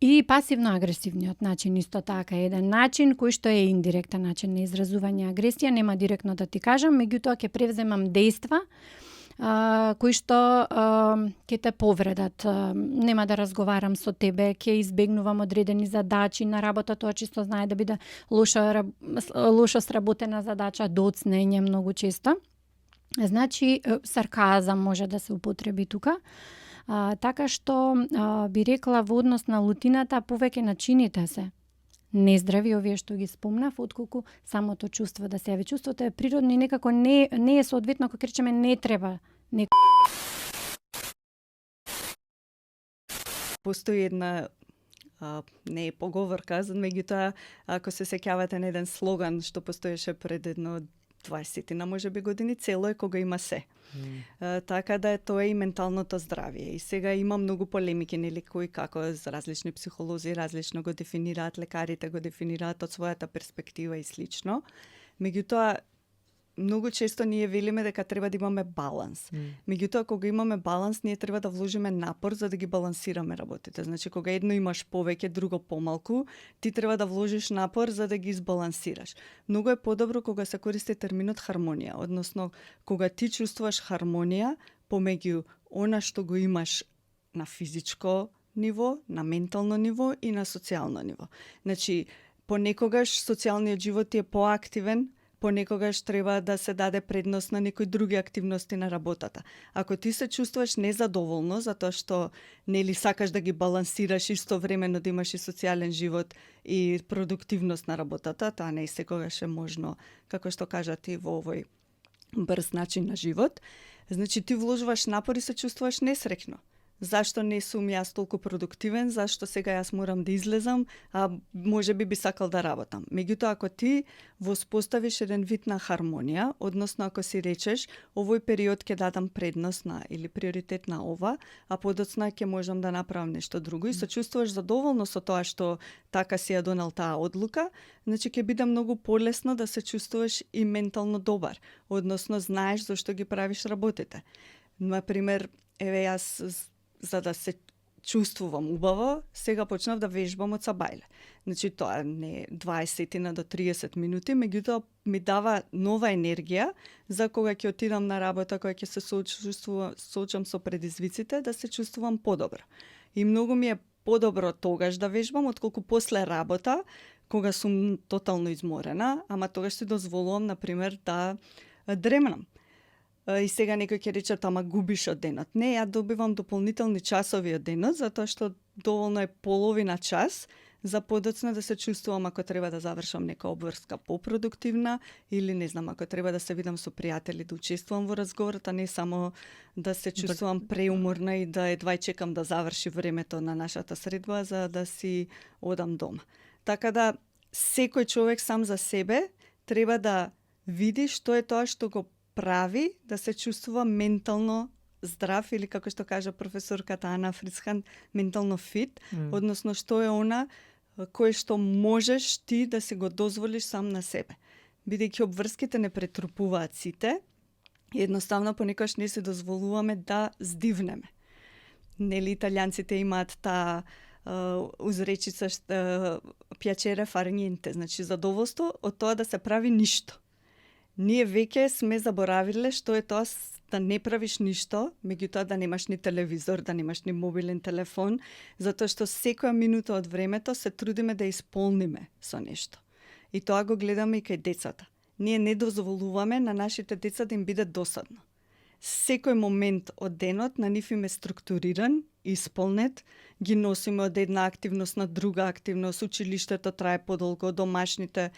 И пасивно-агресивниот начин исто така е еден начин кој што е индиректен начин на изразување агресија, нема директно да ти кажам, меѓутоа ќе превземам дејства кои што ќе те повредат. Нема да разговарам со тебе, ќе избегнувам одредени задачи на работа, тоа чисто знае да биде лошо сработена задача, доцнење многу често. Значи, сарказам може да се употреби тука. Така што би рекла во однос на лутината повеќе начините се нездрави, овие што ги спомнав, отколку самото чувство да се јави. Чувството е природно и некако не е соодветно, ако речеме, не треба. Постои една не е поговорка, меѓутоа, ако се сеќавате на еден слоган што постоеше пред едно 20-тина можеби години, цело е кога има се. Така да тоа е и менталното здравје. И сега има многу полемики, нели, кои како различни психолози различно го дефинираат, лекарите го дефинираат од својата перспектива и слично. Меѓутоа, многу често ние велиме дека треба да имаме баланс. Меѓутоа, кога имаме баланс, ние треба да вложиме напор за да ги балансираме работите. Значи, кога едно имаш повеќе, друго помалку, ти треба да вложиш напор за да ги избалансираш. Многу е подобро кога се користи терминот хармонија, односно кога ти чувствуваш хармонија помеѓу она што го имаш на физичко ниво, на ментално ниво и на социјално ниво. Значи, понекогаш социјалниот живот е поактивен, понекогаш треба да се даде предност на некои други активности на работата. Ако ти се чувствуваш незадоволно затоа што нели сакаш да ги балансираш истовремено да имаш и социјален живот и продуктивност на работата, тоа не секогаш е можно, како што кажат и во овој брз начин на живот, значи ти вложуваш напор и се чувствуваш несреќно. Зашто не сум јас толку продуктивен, зашто сега јас морам да излезам, а може би сакал да работам. Меѓутоа, ако ти воспоставиш еден вид на хармонија, односно ако си речеш, овој период ќе дадам предност на или приоритет на ова, а подоцна ќе можам да направам нешто друго и се чувствуваш задоволно со тоа што така си ја донел таа одлука, значи ќе биде многу полесно да се чувствуваш и ментално добар, односно знаеш зашто ги правиш работите. Например, еве јас за да се чувствувам убаво, сега почнав да вежбам од сабајле. Значи тоа не 20 до 30 минути, меѓутоа ми дава нова енергија за кога ќе отидам на работа, кога ќе се соочам со предизвиците, да се чувствувам подобро. И многу ми е подобро тогаш да вежбам, отколку после работа, кога сум тотално изморена, ама тогаш си дозволувам, например, да дремнам. И сега некој ќе рече, ама губиш од денот. Не, ја добивам дополнителни часови од денот, затоа што доволно е половина час за подоцна да се чувствувам ако треба да завршам нека обврска попродуктивна или не знам, ако треба да се видам со пријатели, да учествувам во разговорот, а не само да се чувствувам преуморна и да едва чекам да заврши времето на нашата средба за да си одам дома. Така да секој човек сам за себе треба да види што е тоа што го прави да се чувствува ментално здрав или како што кажа професорката Ана Фрицхан, ментално фит, односно што е она кое што можеш ти да си го дозволиш сам на себе. Бидејќи обврските не претрупуваат сите, едноставно понекогаш не се дозволуваме да здивнеме. Нели италијанците имаат таа узречица piacere fare niente, значи задоволство од тоа да се прави ништо. Ние веќе сме заборавиле што е тоа да не правиш ништо, меѓутоа да немаш ни телевизор, да немаш ни мобилен телефон, затоа што секоја минута од времето се трудиме да исполниме со нешто. И тоа го гледаме и кај децата. Ние не дозволуваме на нашите деца да им биде досадно. Секој момент од денот на нив им е структуриран, исполнет, ги носиме од една активност на друга активност, училиштето трае подолго, домашните.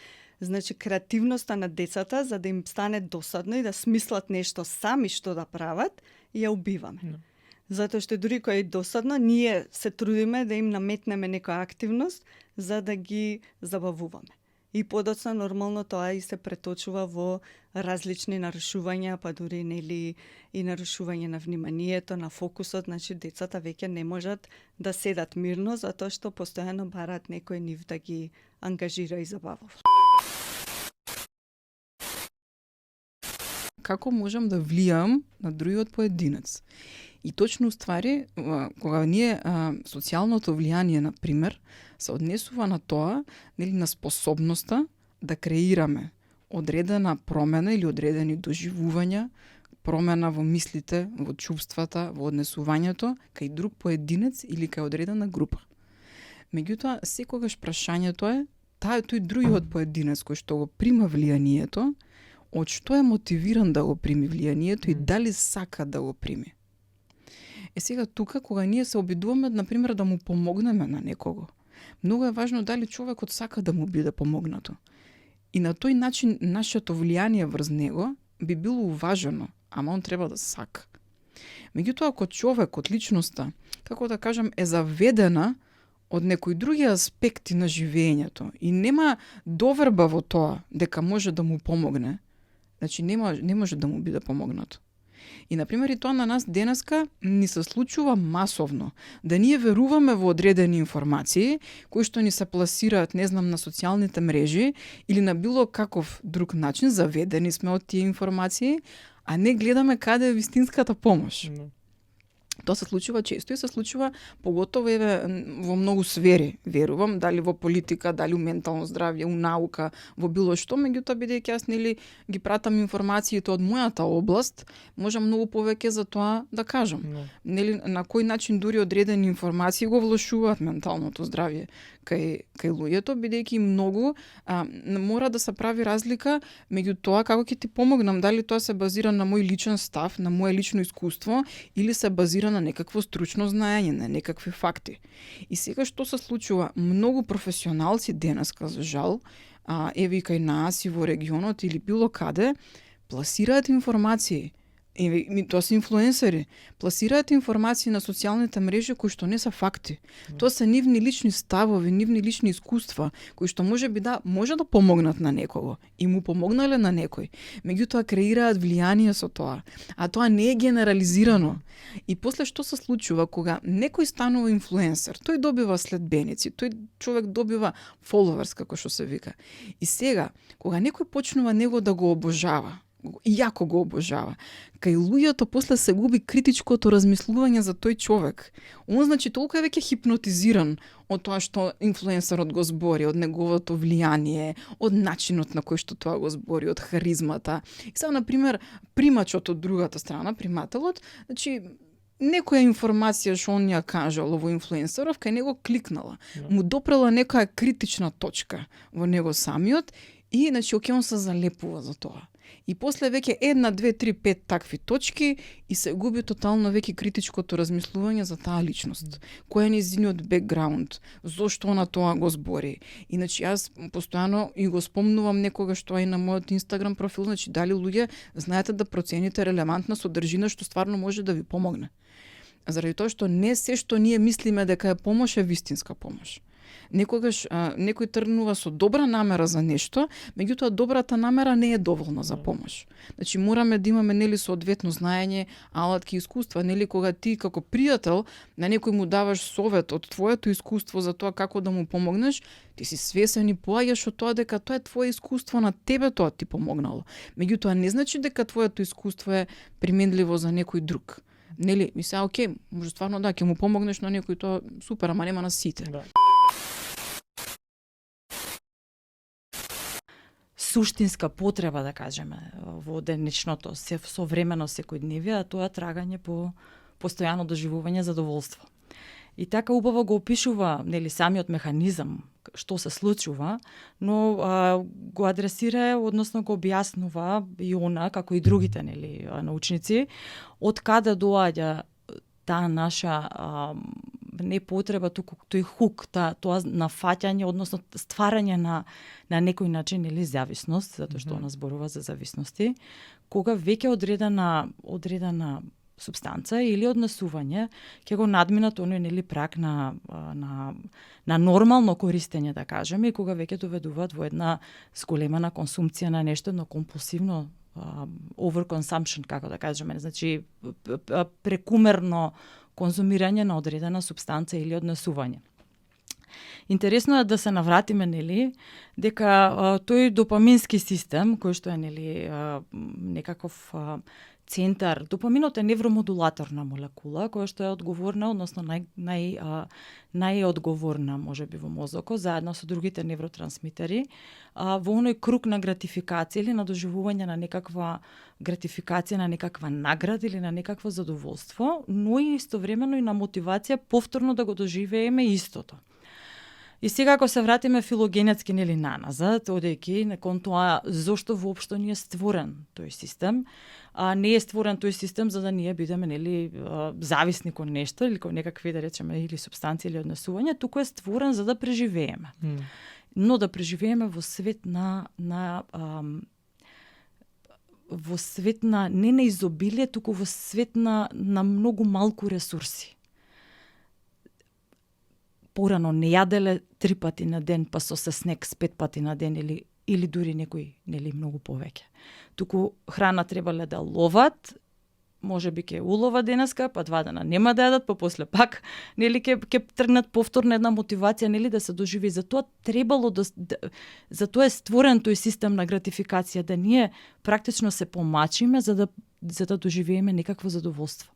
Значи, креативноста на децата, за да им стане досадно и да смислат нешто сами што да прават, ја убиваме. Затоа што дури кога е досадно, ние се трудиме да им наметнеме некоја активност за да ги забавуваме. И подоцна нормално тоа и се преточува во различни нарушувања, па дури нели и нарушување на вниманието, на фокусот, значи децата веќе не можат да седат мирно затоа што постојано бараат некој нив да ги ангажира и забавува. Како можам да влијам на другиот поединец? И точно уствари, кога ние социјалното влијание, на пример, се однесува на тоа, нели, на способноста да креираме одредена промена или одредени доживувања промена во мислите, во чувствата, во однесувањето кај друг поединец или кај одредена група. Меѓутоа, секогаш прашањето е тој другиот поединец кој што го прима влијанието, од што е мотивиран да го прими влијанието и дали сака да го прими. Сега тука, кога ние се обидуваме, например, да му помогнеме на некого, многу е важно дали човекот сака да му биде помогнато. И на тој начин нашето влијание врз него би било уважено, ама он треба да сака. Меѓутоа, ако човекот, личноста, како да кажам, е заведена од некои други аспекти на живењето и нема доверба во тоа дека може да му помогне, значи не може да му биде помогнато. И, например, и тоа на нас денеска ни се случува масовно, да ние веруваме во одредени информации, кои што ни се пласираат, не знам, на социјалните мрежи или на било каков друг начин, заведени сме од тие информации, а не гледаме каде е вистинската помош. Тоа се случува често и се случува поготово во многу сфери, верувам, дали во политика, дали у ментално здравје, у наука, во било што, меѓутоа бидејќи јас ги пратам информациите од мојата област, можам многу повеќе за тоа да кажам. На кој начин дури одредени информации го влошуваат менталното здравје кај луѓето, бидејќи многу мора да се прави разлика меѓу тоа како ќе ти помогнам, дали тоа се базира на мој личен став, на моje лично искуство или се базира на некакво стручно знаење, на некакви факти. И сега што се случува? Многу професионалци денеска, за жал, еве и кај нас и во регионот или било каде, пласираат информации. Тоа се инфлуенсери, пласираат информации на социјалните мрежи кои што не се факти. Тоа се нивни лични ставови, нивни лични искуства, кои што може да помогнат на некого и му помогнале на некој. Меѓутоа креираат влијание со тоа, а тоа не е генерализирано. И после што се случува кога некој станува инфлуенсер, тој добива следбеници, тој човек добива followers, како што се вика. И сега, кога некој почнува него да го обожава, јако го обожава, кај луѓето после се губи критичкото размислување за тој човек. Он значи толку е веќе хипнотизиран од тоа што инфлуенсерот го збори, од неговото влијание, од начинот на кој што тоа го збори, од харизмата. И сега, например, примачот од другата страна, примателот, значи некоја информација што он ја кажал во инфлуенсеров, кај него кликнала. Му допрела некоја критична точка во него самиот и, значи, он се залепува за тоа. И после веќе 1, 2, 3, 5 такви точки и се губи тотално веќе критичкото размислување за таа личност. Кој е нејзиниот бекграунд, зошто она тоа го збори. Иначе јас постојано и го спомнувам некогаш тоа и на мојот Инстаграм профил, значи дали луѓе знаете да процените релевантна содржина што стварно може да ви помогне. Заради тоа што не се што ние мислиме дека е помош е вистинска помош. Некогаш некој тргнува со добра намера за нешто, меѓутоа добрата намера не е доволна за помош. Значи мораме да имаме соодветно знаење, алатки, искуства, кога ти како пријател на некој му даваш совет од твоето искуство за тоа како да му помогнеш, ти си свесен и поаѓаш од тоа дека тоа е твое искуство, на тебе тоа ти помогнало. Меѓутоа не значи дека твоето искуство е применливо за некој друг. Ми се окей, може стварно ќе му помогнеш на некој, тоа супер, ама нема на сите. Суштинска потреба, да кажеме, во денешното современо секојдневие, а тоа е трагање по постојано доживување задоволство. И така убаво го опишува самиот механизам што се случува, но го адресира, односно го објаснува и она, како и другите научници, од каде доаѓа таа наша не потреба, туку тој хук, тоа нафаќање, односно стварање на некој начин или зависност, затоа што она зборува за зависности, кога веќе одредена субстанца или однесување ќе го надминат оној прак на нормално користење, да кажеме, и кога веќе доведуваат во една зголемена консумција на нешто, едно компулсивно overconsumption, како да кажеме, значи прекумерно конзумирање на одредена субстанца или однесување. Интересно е да се навратиме, дека тој допамински систем, кој што е некаков центар, допаминот е невромодулаторна молекула која што е одговорна, односно најодговорна можеби во мозокот заедно со другите невротрансмитери, во оној круг на гратификација или на доживување на некаква гратификација, на некаква награда или на некакво задоволство, но и истовремено и на мотивација повторно да го доживееме истото. И сега ако се вратиме филогенетски нели наназад, одејќи кон тоа зошто воопшто ни е створен тој систем, не е створен тој систем за да ние бидеме нели зависни кон нешто или кон некакви да речеме или супстанции или однесувања, туку е створен за да преживееме. Но да преживееме во свет во свет на не на изобилие, туку во свет на многу малку ресурси. Порано не јаделе 3 пати на ден, па со снекс 5 пати на ден или дури некои нели многу повеќе. Туку храна требале да ловат, можеби ќе улова денеска, па 2 дена нема да јадат, па после пак нели ќе тргнат повторно една мотивација нели да се доживи. Затоа требало затоа е створен тој систем на гратификација, да ние практично се помачиме за да доживееме некакво задоволство.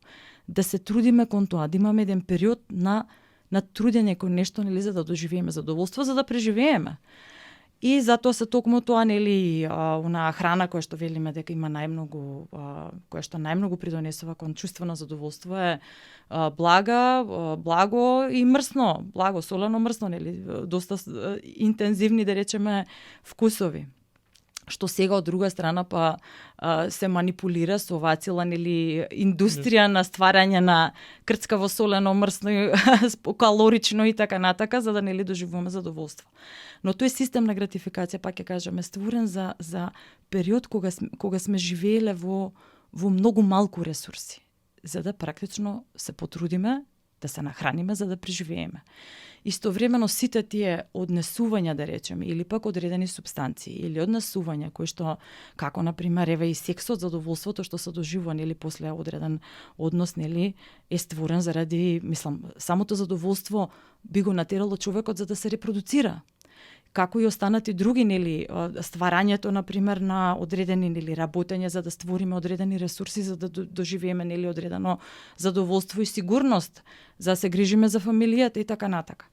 Да се трудиме кон тоа, да имаме еден период на трудење кон нешто нели за да доживееме задоволство, за да преживееме. И затоа се токму тоа нели она храна која што велиме дека има најмногу која што најмногу придонесува кон чувствено задоволство е благо и мрсно, благо солено мрсно нели доста интензивни да речеме вкусови. Што сега од друга страна па се манипулира со оваа цела нели индустрија на стварање на крцкаво солено мрсно калорично и така натака за да нели доживуваме задоволство. Но тој систем на гратификација, пак ќе кажеме, створен за период кога сме живееле во многу малку ресурси, за да практично се потрудиме да се нахраниме за да преживееме. Истовремено сите тие однесувања, да речеме, или пак одредени субстанции, или однесувања кои што, како например, еве и сексот, задоволството што се доживува нели после одреден однос, нели е створен заради, мислам, самото задоволство би го натерало човекот за да се репродуцира. Како и останати други нели стварањето например на одредени нели работење за да створиме одредени ресурси за да доживееме нели одредено задоволство и сигурност, за да се грижиме за фамилијата и така натака.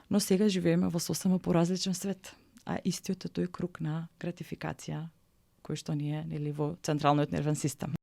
Но сега живееме во сосема поразличен свет, а истиот е тој круг на гратификација кој што ни е нели во централниот нервен систем.